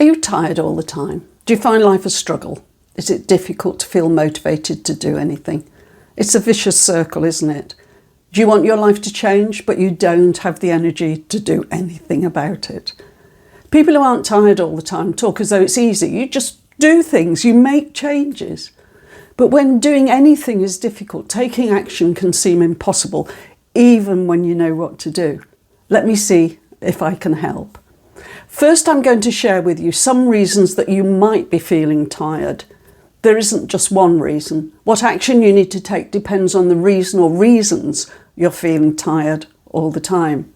Are you tired all the time? Do you find life a struggle? Is it difficult to feel motivated to do anything? It's a vicious circle, isn't it? Do you want your life to change, but you don't have the energy to do anything about it? People who aren't tired all the time talk as though it's easy. You just do things, you make changes. But when doing anything is difficult, taking action can seem impossible, even when you know what to do. Let me see if I can help. First, I'm going to share with you some reasons that you might be feeling tired. There isn't just one reason. What action you need to take depends on the reason or reasons you're feeling tired all the time.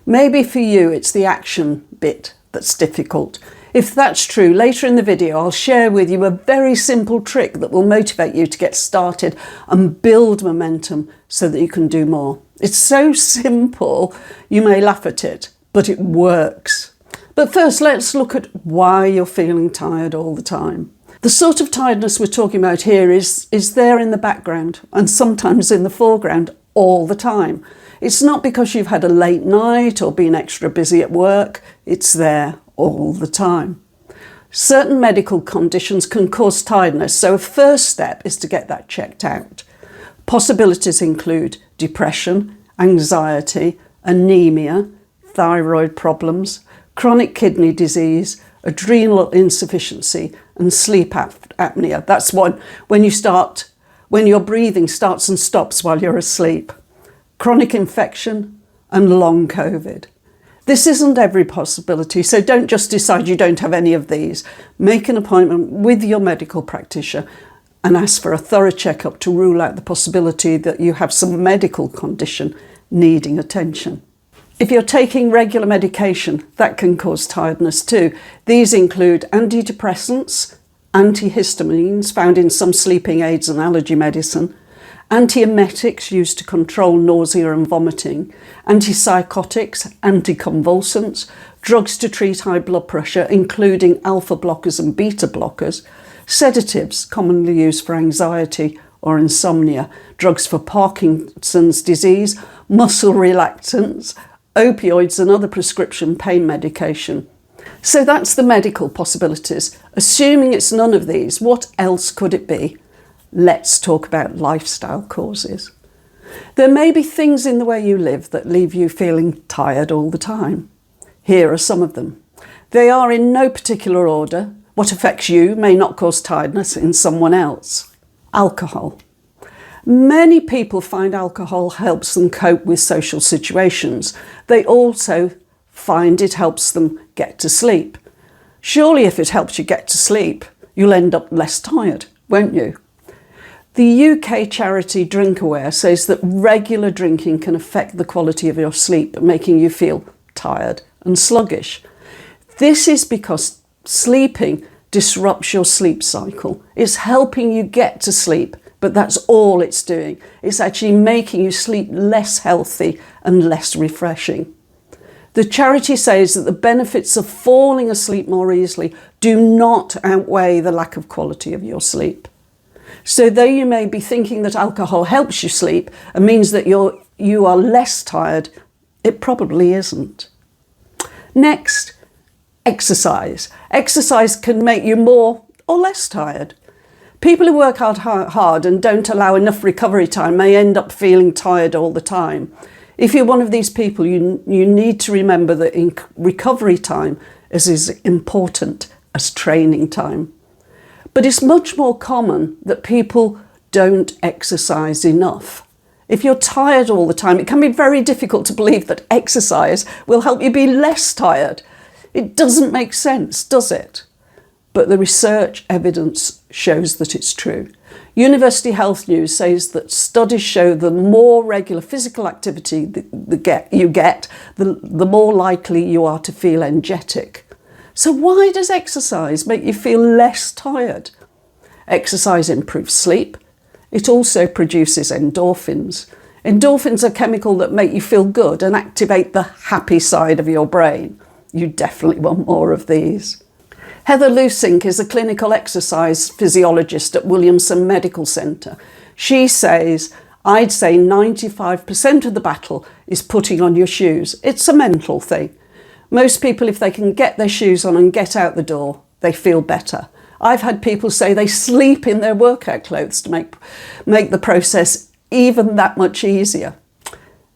Maybe for you, it's the action bit that's difficult. If that's true, later in the video, I'll share with you a very simple trick that will motivate you to get started and build momentum so that you can do more. It's so simple, you may laugh at it, but it works. But first, let's look at why you're feeling tired all the time. The sort of tiredness we're talking about here is there in the background and sometimes in the foreground all the time. It's not because you've had a late night or been extra busy at work. It's there all the time. Certain medical conditions can cause tiredness, so a first step is to get that checked out. Possibilities include depression, anxiety, anemia, thyroid problems, chronic kidney disease, adrenal insufficiency and sleep apnea. That's when your breathing starts and stops while you're asleep. Chronic infection and long COVID. This isn't every possibility, so don't just decide you don't have any of these. Make an appointment with your medical practitioner and ask for a thorough checkup to rule out the possibility that you have some medical condition needing attention. If you're taking regular medication, that can cause tiredness too. These include antidepressants, antihistamines found in some sleeping aids and allergy medicine, antiemetics used to control nausea and vomiting, antipsychotics, anticonvulsants, drugs to treat high blood pressure, including alpha blockers and beta blockers, sedatives commonly used for anxiety or insomnia, drugs for Parkinson's disease, muscle relaxants, opioids and other prescription pain medication. So that's the medical possibilities. Assuming it's none of these, what else could it be? Let's talk about lifestyle causes. There may be things in the way you live that leave you feeling tired all the time. Here are some of them. They are in no particular order. What affects you may not cause tiredness in someone else. Alcohol. Many people find alcohol helps them cope with social situations. They also find it helps them get to sleep. Surely if it helps you get to sleep, you'll end up less tired, won't you? The UK charity DrinkAware says that regular drinking can affect the quality of your sleep, making you feel tired and sluggish. This is because sleeping disrupts your sleep cycle. It's helping you get to sleep, but that's all it's doing. It's actually making you sleep less healthy and less refreshing. The charity says that the benefits of falling asleep more easily do not outweigh the lack of quality of your sleep. So though you may be thinking that alcohol helps you sleep and means that you are less tired, it probably isn't. Next, exercise. Exercise can make you more or less tired. People who work hard and don't allow enough recovery time may end up feeling tired all the time. If you're one of these people, you need to remember that recovery time is as important as training time. But it's much more common that people don't exercise enough. If you're tired all the time, it can be very difficult to believe that exercise will help you be less tired. It doesn't make sense, does it? But the research evidence shows that it's true. University Health News says that studies show the more regular physical activity you get, the more likely you are to feel energetic. So why does exercise make you feel less tired? Exercise improves sleep. It also produces endorphins. Endorphins are chemicals that make you feel good and activate the happy side of your brain. You definitely want more of these. Heather Lusink is a clinical exercise physiologist at Williamson Medical Centre. She says, I'd say 95% of the battle is putting on your shoes. It's a mental thing. Most people, if they can get their shoes on and get out the door, they feel better. I've had people say they sleep in their workout clothes to make the process even that much easier.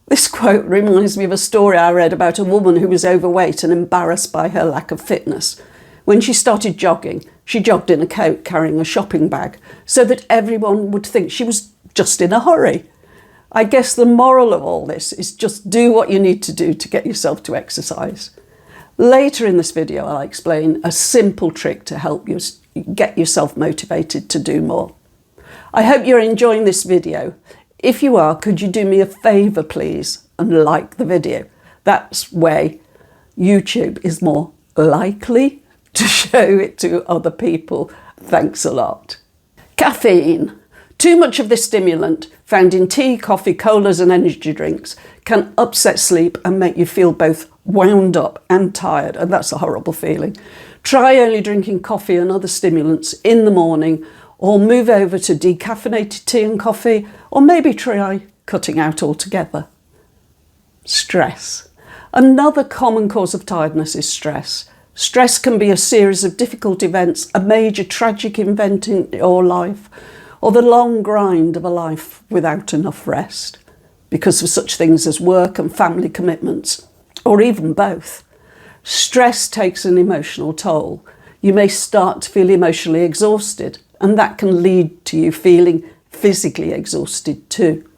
This quote reminds me of a story I read about a woman who was overweight and embarrassed by her lack of fitness. When she started jogging, she jogged in a coat carrying a shopping bag so that everyone would think she was just in a hurry. I guess the moral of all this is just do what you need to do to get yourself to exercise. Later in this video, I'll explain a simple trick to help you get yourself motivated to do more. I hope you're enjoying this video. If you are, could you do me a favour, please, and like the video? That's way YouTube is more likely to show it to other people. Thanks a lot. Caffeine. Too much of this stimulant, found in tea, coffee, colas and energy drinks, can upset sleep and make you feel both wound up and tired, and that's a horrible feeling. Try only drinking coffee and other stimulants in the morning, or move over to decaffeinated tea and coffee, or maybe try cutting out altogether. Stress. Another common cause of tiredness is stress. Stress can be a series of difficult events, a major tragic event in your life, or the long grind of a life without enough rest, because of such things as work and family commitments, or even both. Stress takes an emotional toll. You may start to feel emotionally exhausted, and that can lead to you feeling physically exhausted too.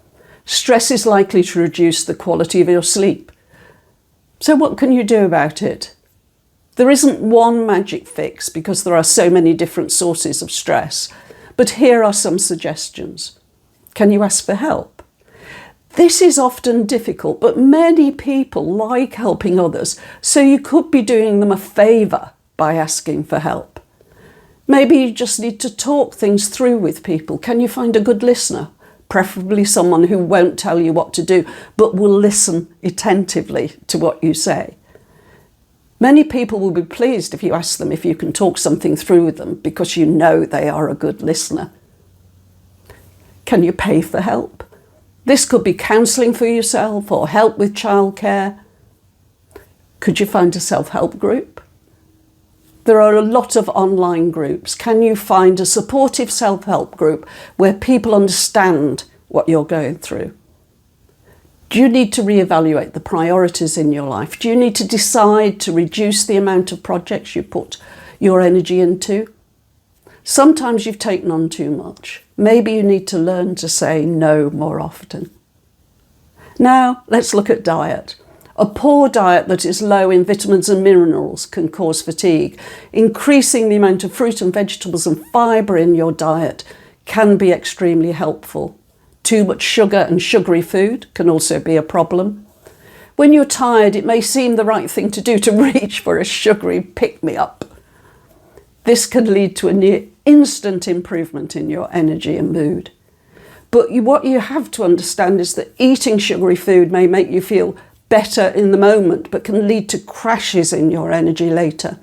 Stress is likely to reduce the quality of your sleep. So what can you do about it? There isn't one magic fix because there are so many different sources of stress, but here are some suggestions. Can you ask for help? This is often difficult, but many people like helping others, so you could be doing them a favour by asking for help. Maybe you just need to talk things through with people. Can you find a good listener? Preferably someone who won't tell you what to do, but will listen attentively to what you say. Many people will be pleased if you ask them if you can talk something through with them because you know they are a good listener. Can you pay for help? This could be counselling for yourself or help with childcare. Could you find a self-help group? There are a lot of online groups. Can you find a supportive self-help group where people understand what you're going through? Do you need to reevaluate the priorities in your life? Do you need to decide to reduce the amount of projects you put your energy into? Sometimes you've taken on too much. Maybe you need to learn to say no more often. Now, let's look at diet. A poor diet that is low in vitamins and minerals can cause fatigue. Increasing the amount of fruit and vegetables and fibre in your diet can be extremely helpful. Too much sugar and sugary food can also be a problem. When you're tired, it may seem the right thing to do to reach for a sugary pick-me-up. This can lead to a near instant improvement in your energy and mood. But what you have to understand is that eating sugary food may make you feel better in the moment, but can lead to crashes in your energy later.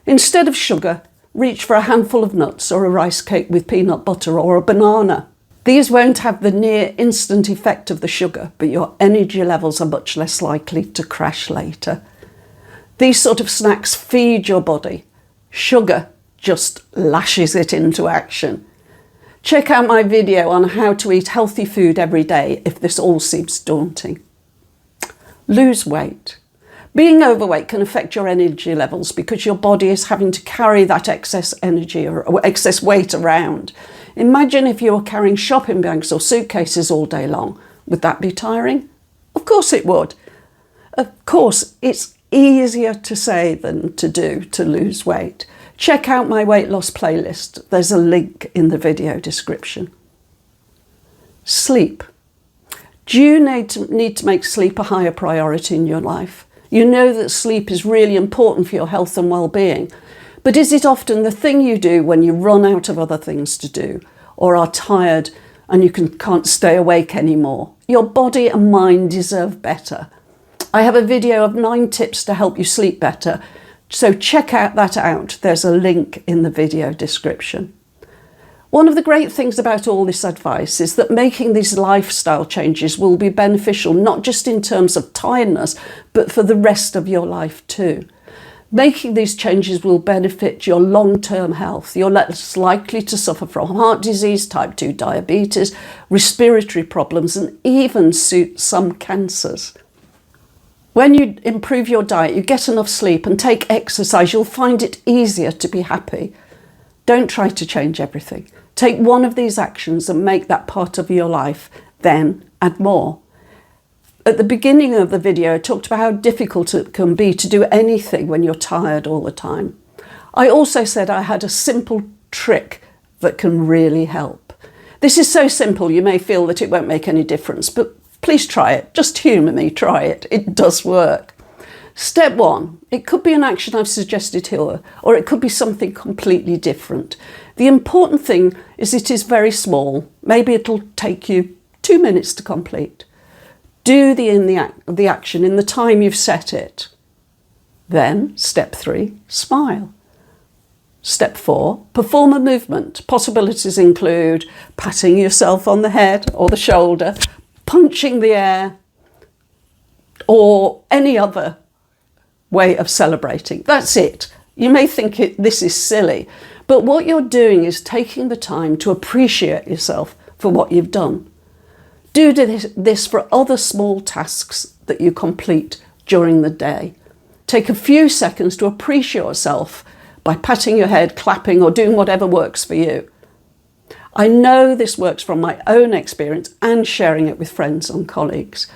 Instead of sugar, reach for a handful of nuts or a rice cake with peanut butter or a banana. These won't have the near instant effect of the sugar, but your energy levels are much less likely to crash later. These sort of snacks feed your body. Sugar just lashes it into action. Check out my video on how to eat healthy food every day if this all seems daunting. Lose weight. Being overweight can affect your energy levels because your body is having to carry that excess energy or excess weight around. Imagine if you were carrying shopping bags or suitcases all day long. Would that be tiring? Of course it would. Of course, it's easier to say than to do to lose weight. Check out my weight loss playlist. There's a link in the video description. Sleep. Do you need to make sleep a higher priority in your life? You know that sleep is really important for your health and well-being, but is it often the thing you do when you run out of other things to do or are tired and you can't stay awake anymore? Your body and mind deserve better. I have a video of 9 tips to help you sleep better, so check that out. There's a link in the video description. One of the great things about all this advice is that making these lifestyle changes will be beneficial, not just in terms of tiredness, but for the rest of your life too. Making these changes will benefit your long-term health. You're less likely to suffer from heart disease, type 2 diabetes, respiratory problems, and even some cancers. When you improve your diet, you get enough sleep and take exercise, you'll find it easier to be happy. Don't try to change everything. Take one of these actions and make that part of your life, then add more. At the beginning of the video, I talked about how difficult it can be to do anything when you're tired all the time. I also said I had a simple trick that can really help. This is so simple you may feel that it won't make any difference, but please try it. Just humour me, try it. It does work. Step 1, it could be an action I've suggested here, or it could be something completely different. The important thing is it is very small. Maybe it'll take you 2 minutes to complete. Do the action in the time you've set it. Then, step 3, smile. Step 4, perform a movement. Possibilities include patting yourself on the head or the shoulder, punching the air, or any other way of celebrating. That's it. You may think this is silly, but what you're doing is taking the time to appreciate yourself for what you've done. Do this for other small tasks that you complete during the day. Take a few seconds to appreciate yourself by patting your head, clapping, or doing whatever works for you. I know this works from my own experience and sharing it with friends and colleagues.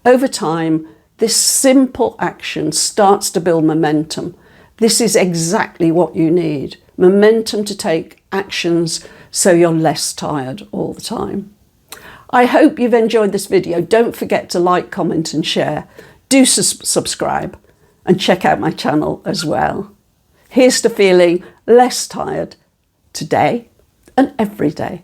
Over time, this simple action starts to build momentum. This is exactly what you need. Momentum to take actions so you're less tired all the time. I hope you've enjoyed this video. Don't forget to like, comment and share. Do subscribe and check out my channel as well. Here's to feeling less tired today and every day.